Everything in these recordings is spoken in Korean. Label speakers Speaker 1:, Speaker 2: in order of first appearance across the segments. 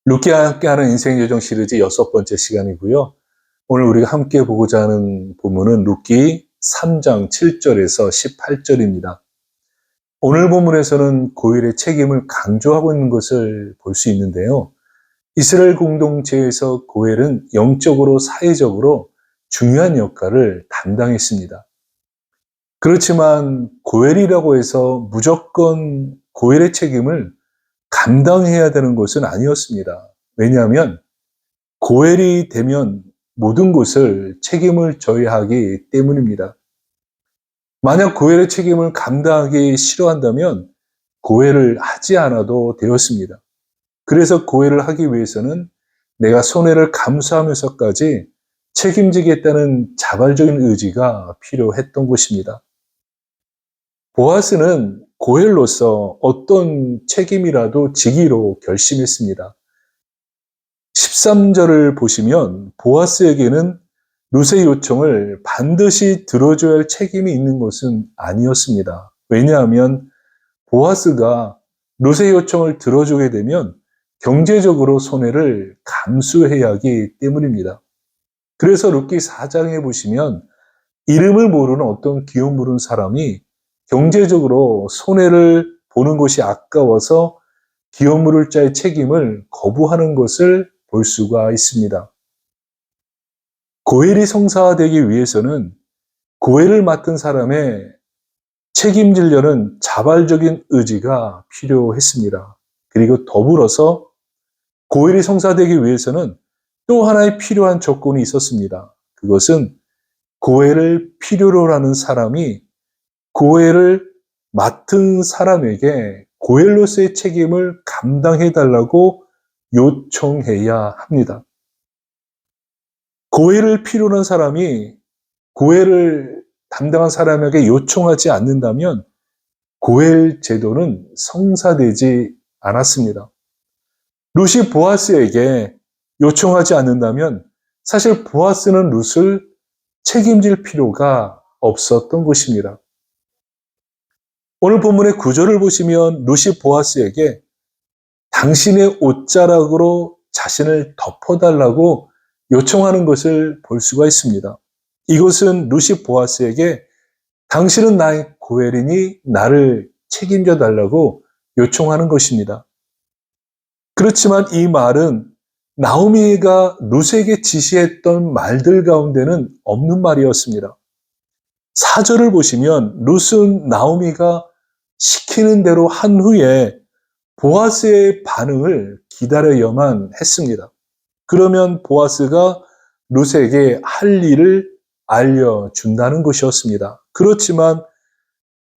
Speaker 1: 루키와 함께하는 인생여정 시리즈 6번째 시간이고요. 오늘 우리가 함께 보고자 하는 본문은 루키 3장 7절에서 18절입니다. 오늘 본문에서는 고엘의 책임을 강조하고 있는 것을 볼 수 있는데요. 이스라엘 공동체에서 고엘은 영적으로 사회적으로 중요한 역할을 담당했습니다. 그렇지만 고엘이라고 해서 무조건 고엘의 책임을 감당해야 되는 것은 아니었습니다. 왜냐하면 고엘이 되면 모든 것을 책임을 져야 하기 때문입니다. 만약 고엘의 책임을 감당하기 싫어한다면 고엘을 하지 않아도 되었습니다. 그래서 고엘을 하기 위해서는 내가 손해를 감수하면서까지 책임지겠다는 자발적인 의지가 필요했던 것입니다. 보아스는 고엘로서 어떤 책임이라도 지기로 결심했습니다. 13절을 보시면 보아스에게는 룻의 요청을 반드시 들어줘야 할 책임이 있는 것은 아니었습니다. 왜냐하면 보아스가 룻의 요청을 들어주게 되면 경제적으로 손해를 감수해야 하기 때문입니다. 그래서 룻기 4장에 보시면 이름을 모르는 어떤 기업 모르는 사람이 경제적으로 손해를 보는 것이 아까워서 기업 물을 자의 책임을 거부하는 것을 볼 수가 있습니다. 고엘이 성사되기 위해서는 고엘을 맡은 사람의 책임지려는 자발적인 의지가 필요했습니다. 그리고 더불어서 고엘이 성사되기 위해서는 또 하나의 필요한 조건이 있었습니다. 그것은 고엘을 필요로 하는 사람이 고엘을 맡은 사람에게 고엘로서의 책임을 감당해달라고 요청해야 합니다. 고엘을 필요로 한 사람이 고엘을 담당한 사람에게 요청하지 않는다면 고엘 제도는 성사되지 않았습니다. 룻이 보아스에게 요청하지 않는다면 사실 보아스는 룻을 책임질 필요가 없었던 것입니다. 오늘 본문의 9절을 보시면 룻이 보아스에게 당신의 옷자락으로 자신을 덮어달라고 요청하는 것을 볼 수가 있습니다. 이것은 룻이 보아스에게 당신은 나의 고엘이니 나를 책임져 달라고 요청하는 것입니다. 그렇지만 이 말은 나오미가 룻에게 지시했던 말들 가운데는 없는 말이었습니다. 4절을 보시면 룻은 나오미가 시키는 대로 한 후에 보아스의 반응을 기다려야만 했습니다. 그러면 보아스가 룻에게 할 일을 알려준다는 것이었습니다. 그렇지만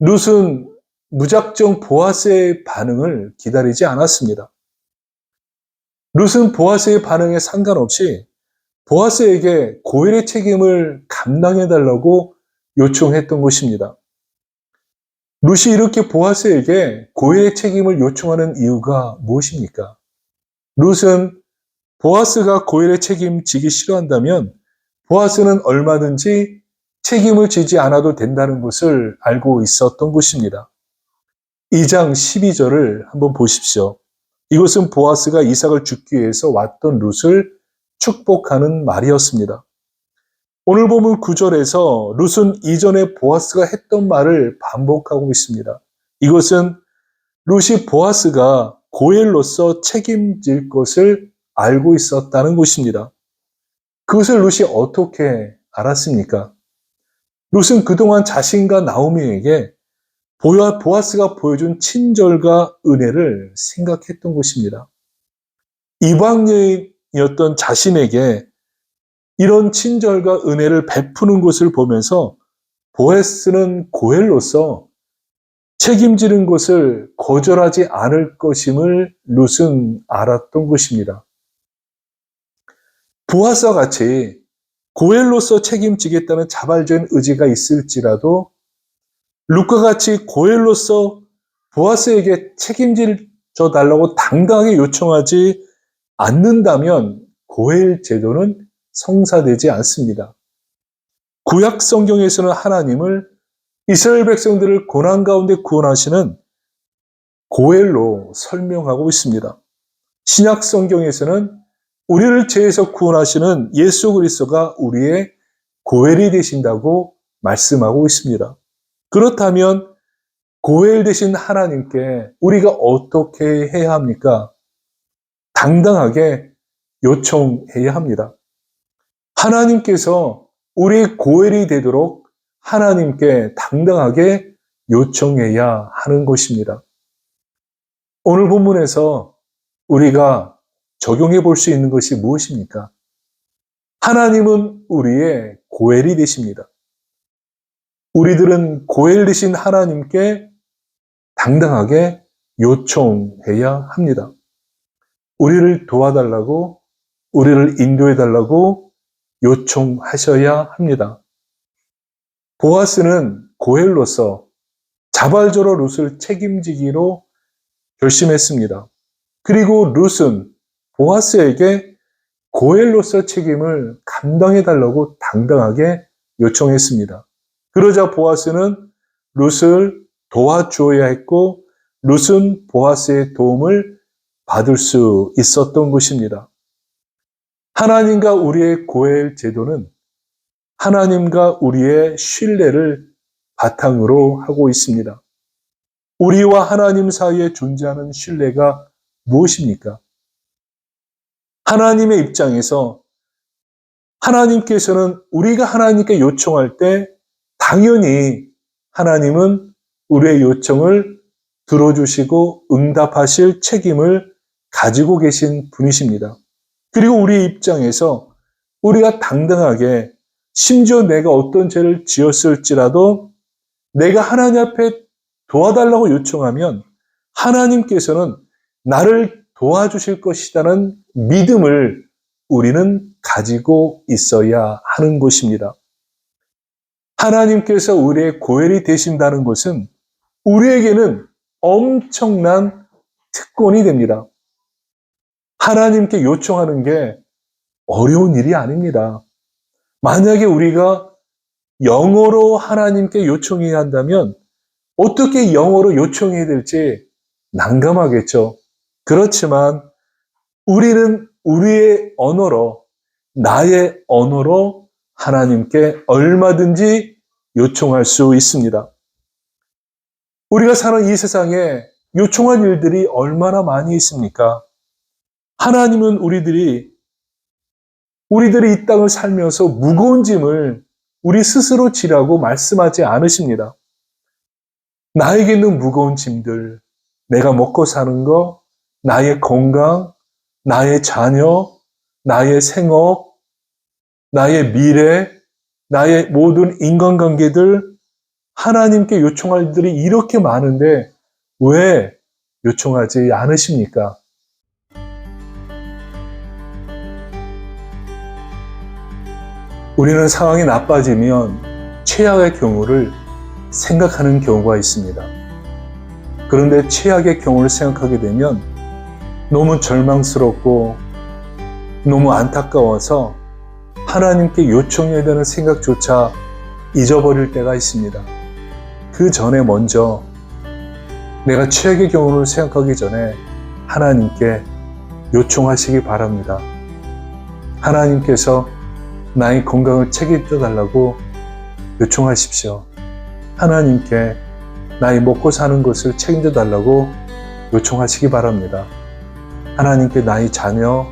Speaker 1: 룻은 무작정 보아스의 반응을 기다리지 않았습니다. 룻은 보아스의 반응에 상관없이 보아스에게 고엘의 책임을 감당해달라고 요청했던 것입니다. 룻이 이렇게 보아스에게 고엘의 책임을 요청하는 이유가 무엇입니까? 룻은 보아스가 고엘의 책임지기 싫어한다면 보아스는 얼마든지 책임을 지지 않아도 된다는 것을 알고 있었던 것입니다. 2장 12절을 한번 보십시오. 이것은 보아스가 이삭을 죽기 위해서 왔던 룻을 축복하는 말이었습니다. 오늘 보면 9절에서 룻은 이전에 보아스가 했던 말을 반복하고 있습니다. 이것은 룻이 보아스가 고엘로서 책임질 것을 알고 있었다는 것입니다. 그것을 룻이 어떻게 알았습니까? 룻은 그동안 자신과 나오미에게 보아스가 보여준 친절과 은혜를 생각했던 것입니다. 이방인이었던 자신에게 이런 친절과 은혜를 베푸는 것을 보면서 보아스는 고엘로서 책임지는 것을 거절하지 않을 것임을 룻은 알았던 것입니다. 보아스와 같이 고엘로서 책임지겠다는 자발적인 의지가 있을지라도 룻과 같이 고엘로서 보아스에게 책임져 달라고 당당하게 요청하지 않는다면 고엘 제도는 성사되지 않습니다. 구약 성경에서는 하나님을 이스라엘 백성들을 고난 가운데 구원하시는 고엘로 설명하고 있습니다. 신약 성경에서는 우리를 죄에서 구원하시는 예수 그리스도가 우리의 고엘이 되신다고 말씀하고 있습니다. 그렇다면 고엘 되신 하나님께 우리가 어떻게 해야 합니까? 당당하게 요청해야 합니다. 하나님께서 우리의 고엘이 되도록 하나님께 당당하게 요청해야 하는 것입니다. 오늘 본문에서 우리가 적용해 볼 수 있는 것이 무엇입니까? 하나님은 우리의 고엘이 되십니다. 우리들은 고엘 되신 하나님께 당당하게 요청해야 합니다. 우리를 도와달라고, 우리를 인도해달라고 요청하셔야 합니다. 보아스는 고엘로서 자발적으로 룻을 책임지기로 결심했습니다. 그리고 룻은 보아스에게 고엘로서 책임을 감당해달라고 당당하게 요청했습니다. 그러자 보아스는 룻을 도와주어야 했고 룻은 보아스의 도움을 받을 수 있었던 것입니다. 하나님과 우리의 고엘 제도는 하나님과 우리의 신뢰를 바탕으로 하고 있습니다. 우리와 하나님 사이에 존재하는 신뢰가 무엇입니까? 하나님의 입장에서 하나님께서는 우리가 하나님께 요청할 때 당연히 하나님은 우리의 요청을 들어주시고 응답하실 책임을 가지고 계신 분이십니다. 그리고 우리의 입장에서 우리가 당당하게 심지어 내가 어떤 죄를 지었을지라도 내가 하나님 앞에 도와달라고 요청하면 하나님께서는 나를 도와주실 것이라는 믿음을 우리는 가지고 있어야 하는 것입니다. 하나님께서 우리의 고엘이 되신다는 것은 우리에게는 엄청난 특권이 됩니다. 하나님께 요청하는 게 어려운 일이 아닙니다. 만약에 우리가 영어로 하나님께 요청해야 한다면 어떻게 영어로 요청해야 될지 난감하겠죠. 그렇지만 우리는 우리의 언어로, 나의 언어로 하나님께 얼마든지 요청할 수 있습니다. 우리가 사는 이 세상에 요청할 일들이 얼마나 많이 있습니까? 하나님은 우리들이 이 땅을 살면서 무거운 짐을 우리 스스로 지라고 말씀하지 않으십니다. 나에게 있는 무거운 짐들, 내가 먹고 사는 거, 나의 건강, 나의 자녀, 나의 생업, 나의 미래, 나의 모든 인간관계들, 하나님께 요청할 일들이 이렇게 많은데 왜 요청하지 않으십니까? 우리는 상황이 나빠지면 최악의 경우를 생각하는 경우가 있습니다. 그런데 최악의 경우를 생각하게 되면 너무 절망스럽고 너무 안타까워서 하나님께 요청해야 되는 생각조차 잊어버릴 때가 있습니다. 그 전에 먼저 내가 최악의 경우를 생각하기 전에 하나님께 요청하시기 바랍니다. 하나님께서 나의 건강을 책임져 달라고 요청하십시오. 하나님께 나의 먹고 사는 것을 책임져 달라고 요청하시기 바랍니다. 하나님께 나의 자녀,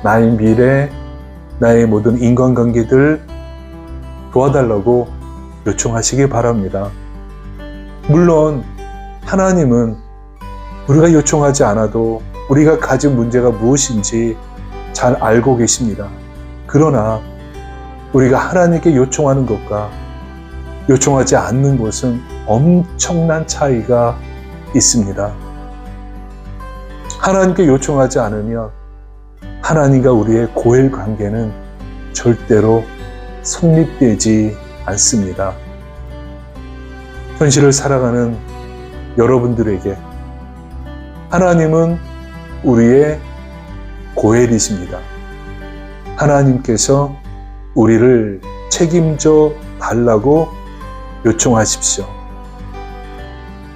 Speaker 1: 나의 미래, 나의 모든 인간관계들 도와달라고 요청하시기 바랍니다. 물론 하나님은 우리가 요청하지 않아도 우리가 가진 문제가 무엇인지 잘 알고 계십니다. 그러나 우리가 하나님께 요청하는 것과 요청하지 않는 것은 엄청난 차이가 있습니다. 하나님께 요청하지 않으면 하나님과 우리의 고엘 관계는 절대로 성립되지 않습니다. 현실을 살아가는 여러분들에게 하나님은 우리의 고엘이십니다. 하나님께서 우리를 책임져 달라고 요청하십시오.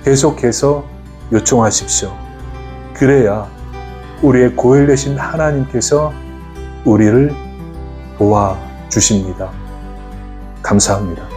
Speaker 1: 계속해서 요청하십시오. 그래야 우리의 고엘 되신 하나님께서 우리를 도와주십니다. 감사합니다.